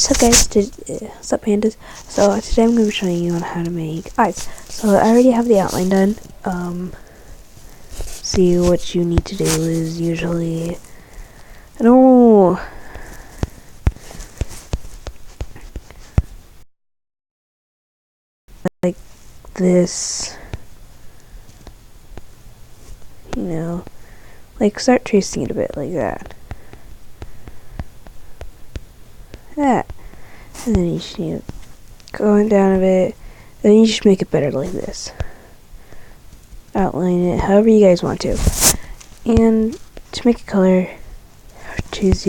So guys, what's up pandas? So today I'm going to be showing you on how to make eyes. So I already have the outline done. See, what you need to do is usually a normal like this, you know, like start tracing it a bit like that. And then you just need going down a bit, then you just make it better like this. Outline it however you guys want to. And to make a color, there's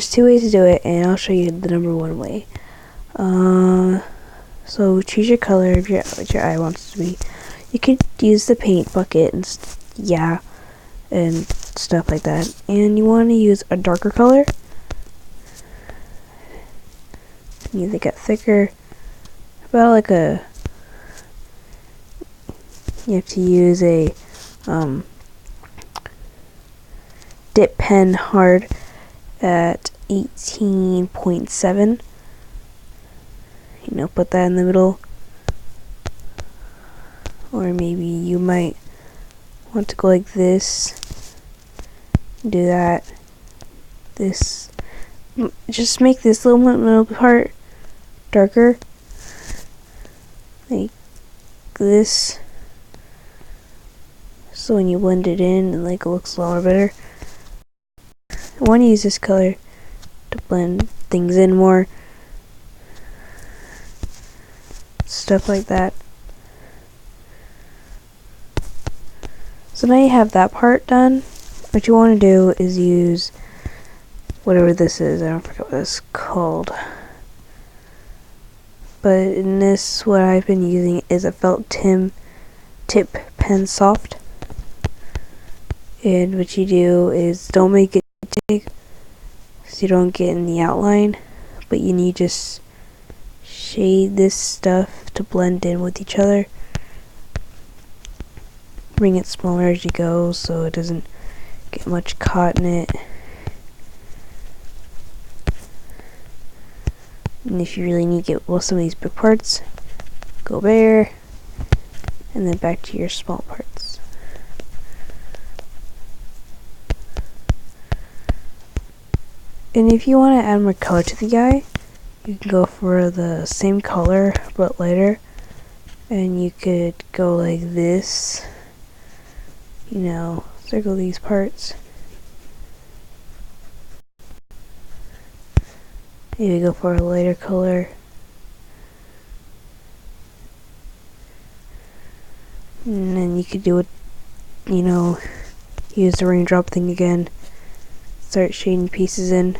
two ways to do it, and I'll show you the number one way. So choose your color of what your eye wants to be. You could use the paint bucket and and stuff like that. And you want to use a darker color. You need to get thicker, about like a. You have to use a dip pen hard at 18.7. You know, put that in the middle. Or maybe you might want to go like this. Do that. This. Just make this little part darker. Like this. So when you blend it in, it looks a lot better. I want to use this color to blend things in more. Stuff like that. So now you have that part done. What you want to do is use whatever this is. I don't forget what it's called. But in this, what I've been using is a felt tip pen soft. And what you do is don't make it big so you don't get in the outline, but you need just shade this stuff to blend in with each other. Bring it smaller as you go so it doesn't get much caught in it. And if you really need to get some of these big parts, go there and then back to your small parts. And if you want to add more color to the eye, you can go for the same color but lighter, and you could go like this, you know, circle these parts. Maybe go for a lighter color. And then you could do it, you know, use the raindrop thing again. Start shading pieces in.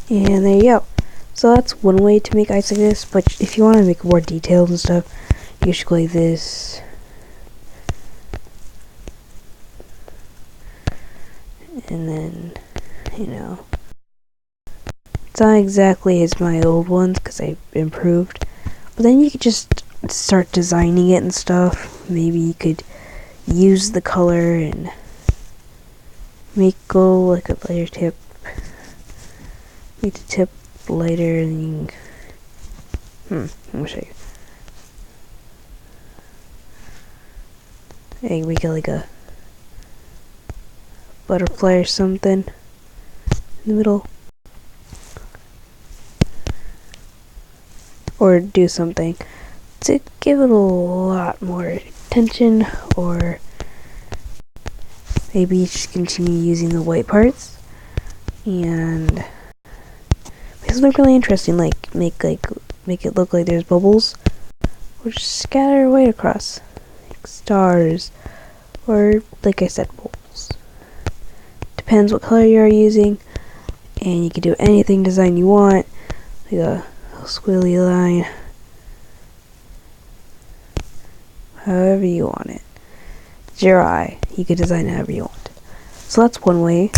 And there you go. So that's one way to make eyes like this, but if you want to make more detailed and stuff, you should go like this. And then, you know, it's not exactly as my old ones because I've improved, but then you could just start designing it and stuff. Maybe you could use the color and go like a lighter tip. Make the tip lighter and let me show you. Hey, make it like a butterfly or something in the middle. Or do something to give it a lot more attention, or maybe just continue using the white parts and this look really interesting, like make it look like there's bubbles, or just scatter white across like stars, or like I said, bubbles. Depends what color you are using, and you can do anything design you want, like a squiggly line, however you want it. It's your eye. You can design it however you want. So that's one way.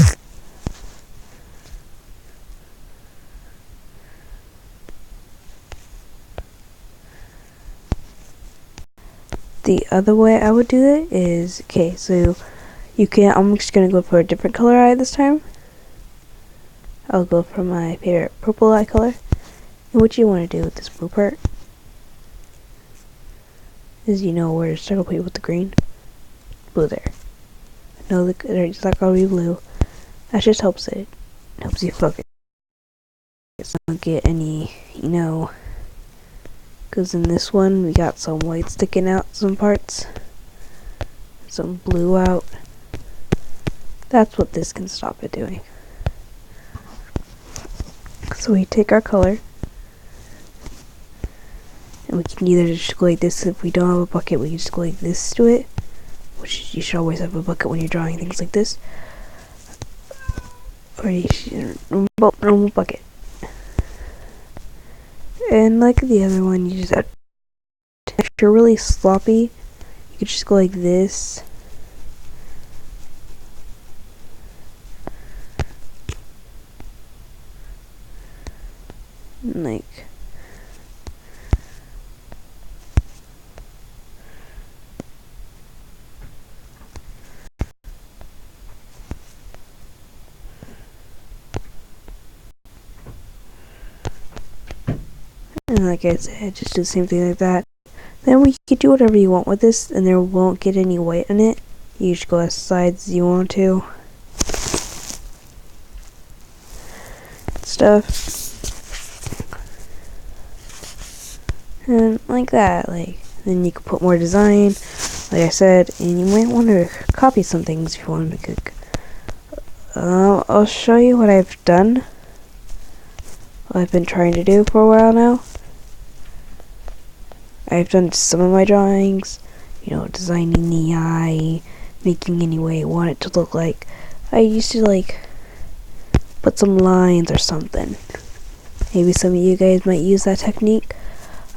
the other way I would do it is, okay, so I'm just gonna go for a different color eye this time. I'll go for my favorite purple eye color. And what you want to do with this blue part is, where to circle people with the green. Blue there. No, it's not gonna be blue. That just helps you focus. Don't get any, because in this one we got some white sticking out some parts, some blue out. That's what this can stop it doing. So we take our color, and we can either just go like this. If we don't have a bucket, we can just go like this to it, which you should always have a bucket when you're drawing things like this, or you should normal bucket. And like the other one, you just have to, if you're really sloppy, you could just go like this. And like I said, just do the same thing like that. Then we can do whatever you want with this, and there won't get any white in it. You just go as sides as you want to. Stuff. And like that, then you can put more design, like I said, and you might want to copy some things if you want to make I'll show you what I've done. What I've been trying to do for a while now. I've done some of my drawings, designing the eye, making any way I want it to look like. I used to put some lines or something. Maybe some of you guys might use that technique.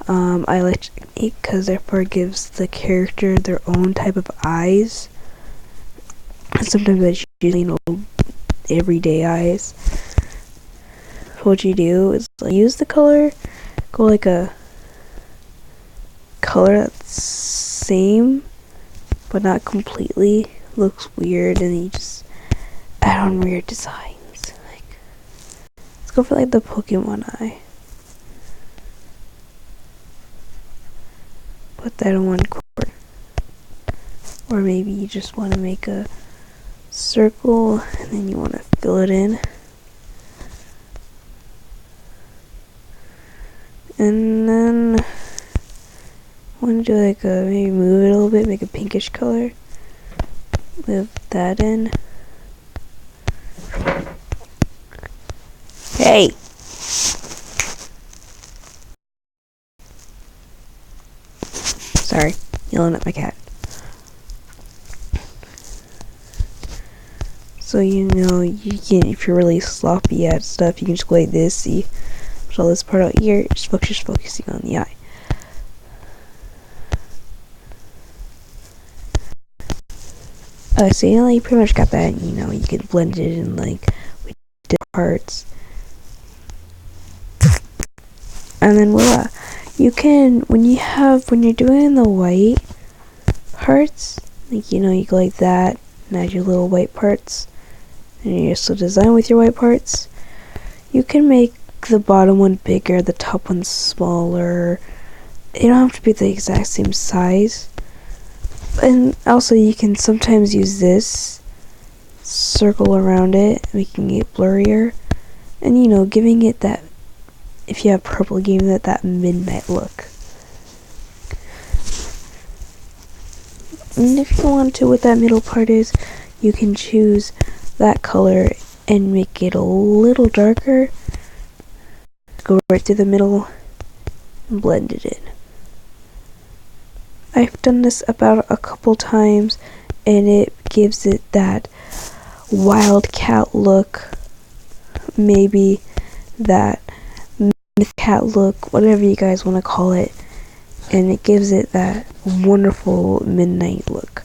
I like it because therefore it gives the character their own type of eyes. Sometimes I use everyday eyes. What you do is use the color, go like a color that's same but not completely, looks weird, and you just add on weird designs. Let's go for the Pokemon eye. Put that in one corner. Or maybe you just want to make a circle and then you want to fill it in. And then I want to do maybe move it a little bit, make a pinkish color. Move that in. Hey! Sorry, yelling at my cat. So you can, if you're really sloppy at stuff, you can just go like this. See, put all this part out here. Just focusing on the eye. So you pretty much got that. You can blend it in with different parts, and then voila. You can when you're doing the white parts, you go like that, and add your little white parts, and you also design with your white parts. You can make the bottom one bigger, the top one smaller. They don't have to be the exact same size. And also you can sometimes use this circle around it, making it blurrier, and giving it that, if you have purple, giving it that midnight look. And if you want to, what that middle part is, you can choose that color and make it a little darker. Go right through the middle and blend it in. I've done this about a couple times, and it gives it that wildcat look, maybe that cat look, whatever you guys want to call it, and it gives it that wonderful midnight look,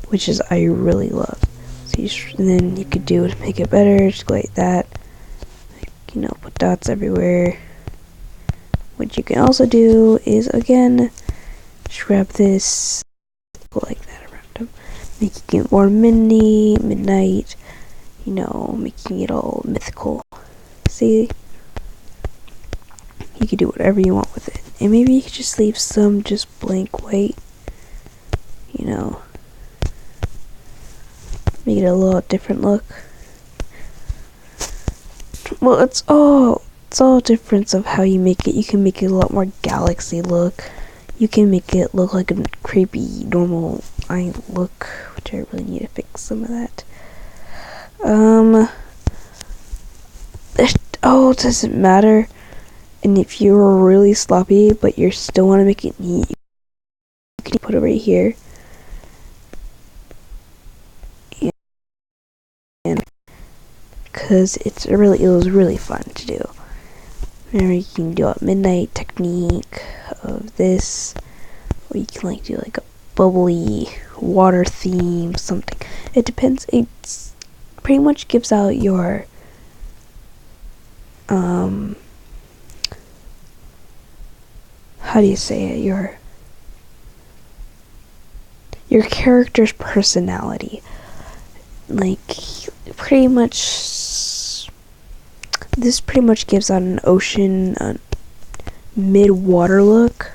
which is I really love. So and then you could do to make it better, just go like that, put dots everywhere. What you can also do is, again, just grab this like that around him, making it more midnight, you know, making it all mythical. See, you can do whatever you want with it, and maybe you could just leave some just blank white, you know, make it a little different look. Well, it's all difference of how you make it. You can make it a lot more galaxy look. You can make it look like a creepy normal eye look, which I really need to fix some of that. It doesn't matter. And if you're really sloppy, but you still want to make it neat, you can put it right here. And because it was really fun to do. Remember, you can do a midnight technique of this, or you can like do like a bubbly water theme, something. It depends. It's pretty much gives out your how do you say it? Your character's personality. Like pretty much, this pretty much gives out an ocean, mid-water look.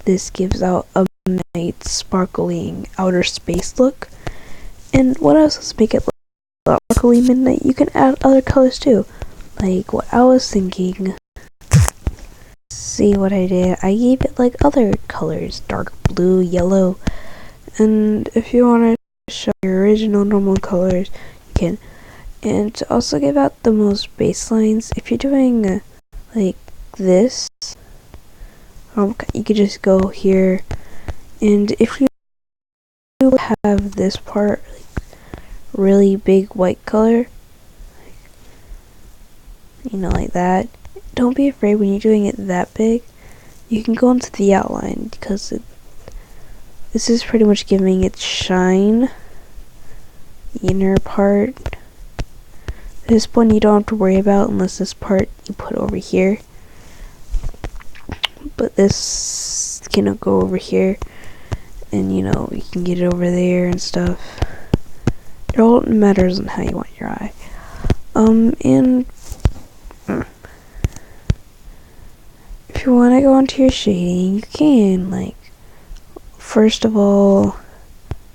This gives out a night sparkling outer space look. And what else does make it look sparkly midnight? You can add other colors too. Like what I was thinking. See what I did? I gave it like other colors, dark blue, yellow, and if you want to show your original normal colors, you can. And to also give out the most baselines, if you're doing like this, you could just go here, and if you have this part like really big white color, you know, like that, don't be afraid when you're doing it that big. You can go into the outline, because this is pretty much giving it shine, the inner part. This one you don't have to worry about unless this part you put over here, but this can go over here, and you know, you can get it over there and stuff. It all matters on how you want your eye. And if you want to go into your shading, you can, like, first of all,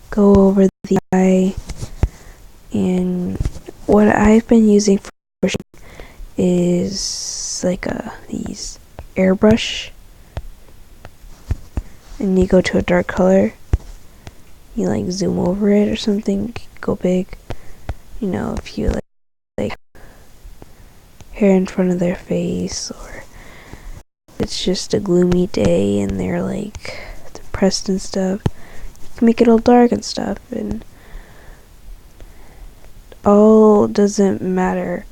go over the eye, and what I've been using for shading is like these airbrush, and you go to a dark color, you like zoom over it or something, go big, you know, if you like hair in front of their face, or it's just a gloomy day and they're like depressed and stuff, you can make it all dark and stuff, and all doesn't matter.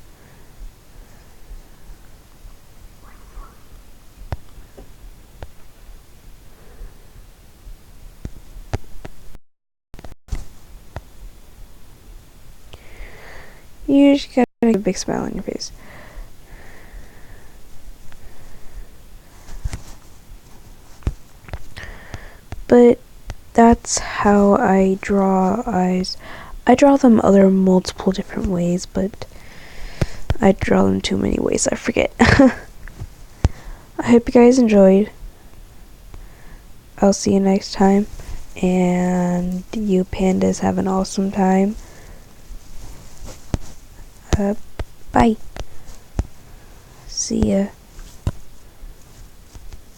You just gotta get a big smile on your face. But that's how I draw eyes. I draw them other multiple different ways, but I draw them too many ways, I forget. I hope you guys enjoyed. I'll see you next time, and you pandas have an awesome time. Bye. See ya.